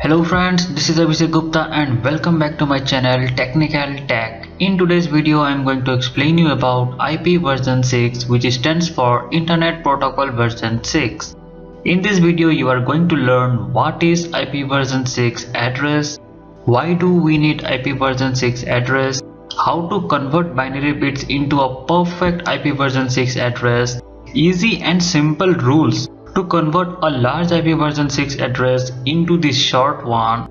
Hello friends, this is IPv6 Gupta and welcome back to my channel Technical Tech. In today's video I am going to explain you about IP version 6, which stands for Internet Protocol version 6. In this video you are going to learn what is IP version 6 address, why do we need IP version 6 address, how to convert binary bits into a perfect IP version 6 address, easy and simple rules to convert a large IP version 6 address into this short one.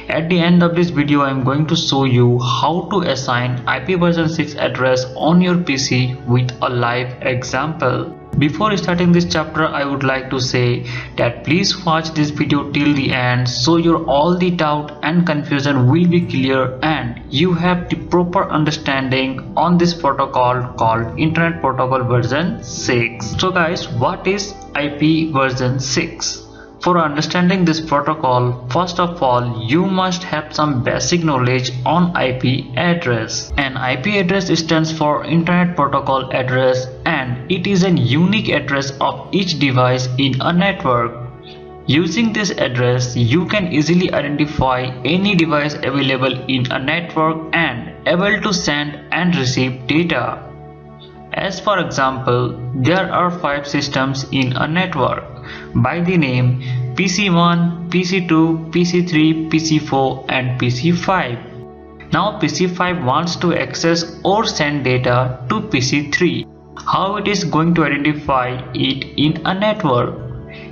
At the end of this video I am going to show you how to assign IP version 6 address on your PC with a live example. Before starting this chapter I would like to say that please watch this video till the end so your all the doubt and confusion will be clear and you have the proper understanding on this protocol called Internet Protocol version 6. So guys, what is IP version 6? For understanding this protocol, first of all, you must have some basic knowledge on IP address. An IP address stands for Internet Protocol address and it is a unique address of each device in a network. Using this address, you can easily identify any device available in a network and able to send and receive data. As for example, there are 5 systems in a network by the name PC1, PC2, PC3, PC4 and PC5. Now PC5 wants to access or send data to PC3. How it is going to identify it in a network?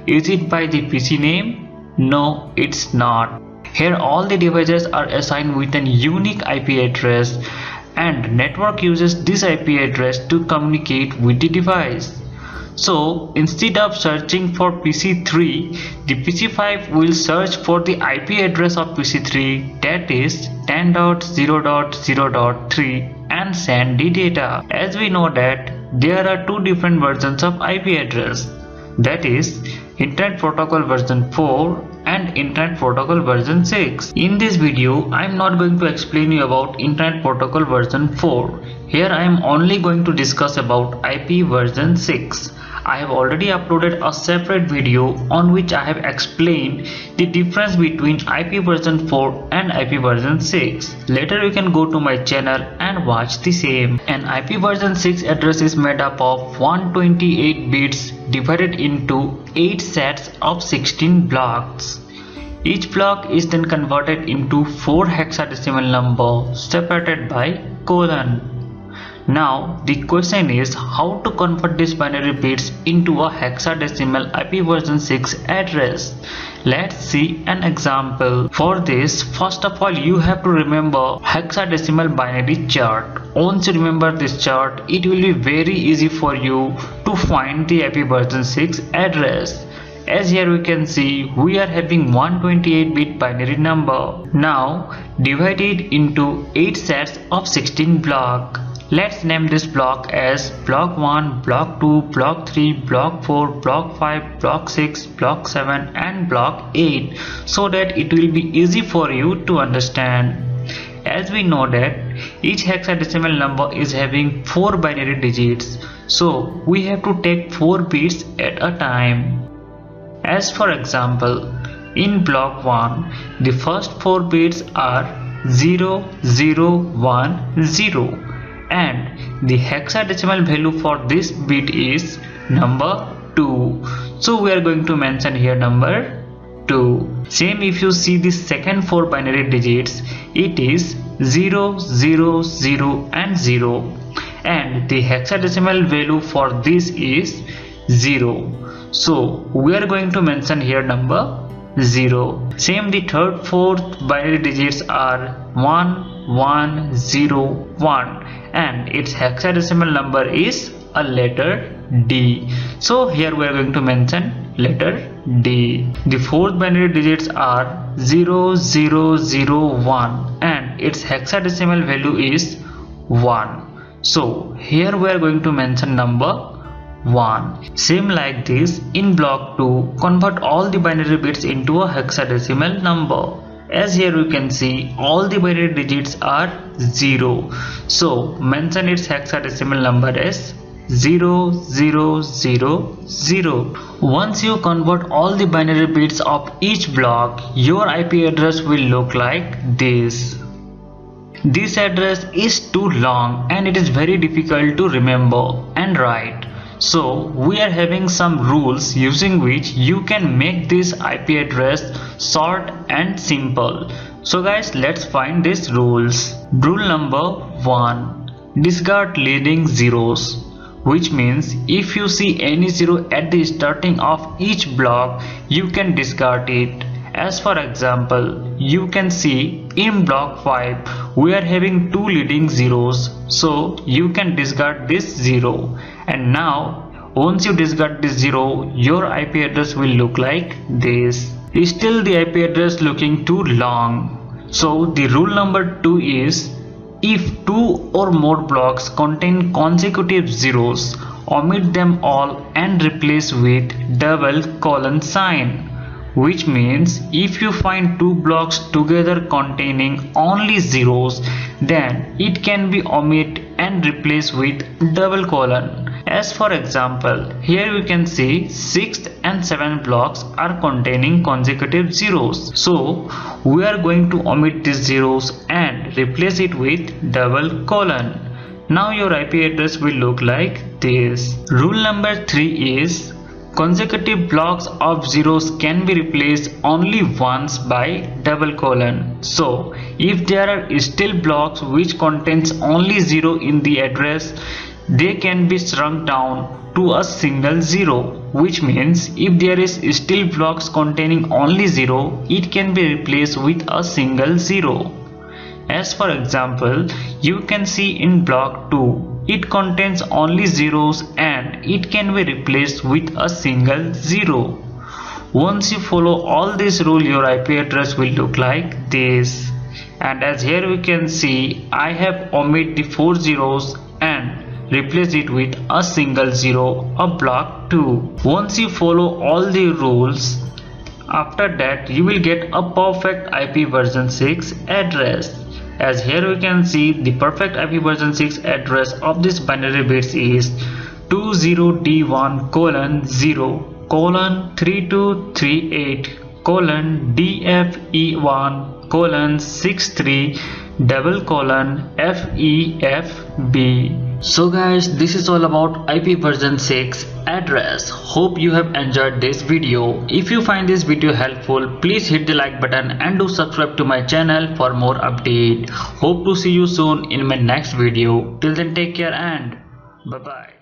Is it by the PC name? No, it's not. Here all the devices are assigned with an unique IP address and network uses this IP address to communicate with the device. So instead of searching for PC3, the PC5 will search for the IP address of PC3, that is 10.0.0.3, and send the data. As we know that there are 2 different versions of IP address, that is Internet Protocol version 4 and Internet Protocol version 6. In this video I am not going to explain you about Internet Protocol version 4. Here I am only going to discuss about IP version 6. I have already uploaded a separate video on which I have explained the difference between IP version 4 and IP version 6. Later you can go to my channel and watch the same. An IP version 6 address is made up of 128 bits divided into 8 sets of 16 blocks. Each block is then converted into 4 hexadecimal numbers separated by colon. Now the question is how to convert these binary bits into a hexadecimal IP version 6 address. Let's see an example. For this, first of all you have to remember hexadecimal binary chart. Once you remember this chart, it will be very easy for you to find the IP version 6 address. As here we can see, we are having 128-bit binary number. Now divide it into 8 sets of 16 blocks. Let's name this block as block 1, block 2, block 3, block 4, block 5, block 6, block 7 and block 8 so that it will be easy for you to understand. As we know that each hexadecimal number is having 4 binary digits, so we have to take 4 bits at a time. As for example, in block 1, the first 4 bits are 0, 0, 1, 0. And the hexadecimal value for this bit is number 2. So we are going to mention here number 2. Same if you see the second 4 binary digits, it is 0, 0, 0 and 0. And the hexadecimal value for this is 0. So we are going to mention here number 0. Same the third 4th binary digits are 1, 1, 0, 1 and its hexadecimal number is a letter D. So here we are going to mention letter D. The 4th binary digits are 0, 0, 0, 1 and its hexadecimal value is 1. So here we are going to mention number 1. Same like this, in block 2, convert all the binary bits into a hexadecimal number. As here you can see all the binary digits are 0. So mention its hexadecimal number as 0000. Once you convert all the binary bits of each block, your IP address will look like this. This address is too long and it is very difficult to remember and write. So we are having some rules using which you can make this IP address short and simple. So guys, let's find these rules. Rule number 1. Discard leading zeros, which means if you see any zero at the starting of each block, you can discard it. As for example, you can see in block 5 we are having 2 leading zeros, so you can discard this 0. And now once you discard this 0, your IP address will look like this. Still the IP address looking too long. So the rule number 2 is, if 2 or more blocks contain consecutive zeros, omit them all and replace with double colon sign. Which means if you find 2 blocks together containing only zeros, then it can be omitted and replaced with double colon. As for example, here you can see 6th and 7th blocks are containing consecutive zeros. So we are going to omit these zeros and replace it with double colon. Now your IP address will look like this. Rule number 3 is, consecutive blocks of zeros can be replaced only once by double colon. So if there are still blocks which contains only 0 in the address, they can be shrunk down to a single 0, which means if there is still blocks containing only 0, it can be replaced with a single 0. As for example, you can see in block 2, it contains only zeros and it can be replaced with a single 0. Once you follow all these rules, your IP address will look like this. And as here we can see, I have omitted the 4 zeros and replace it with a single 0 of block 2. Once you follow all the rules, after that you will get a perfect IP version 6 address. As here we can see, the perfect IP version 6 address of this binary bits is 20D1:3238:63:FEFB. So guys, this is all about IP version 6 address. Hope you have enjoyed this video. If you find this video helpful, please hit the like button and do subscribe to my channel for more update. Hope to see you soon in my next video. Till then, take care and bye bye.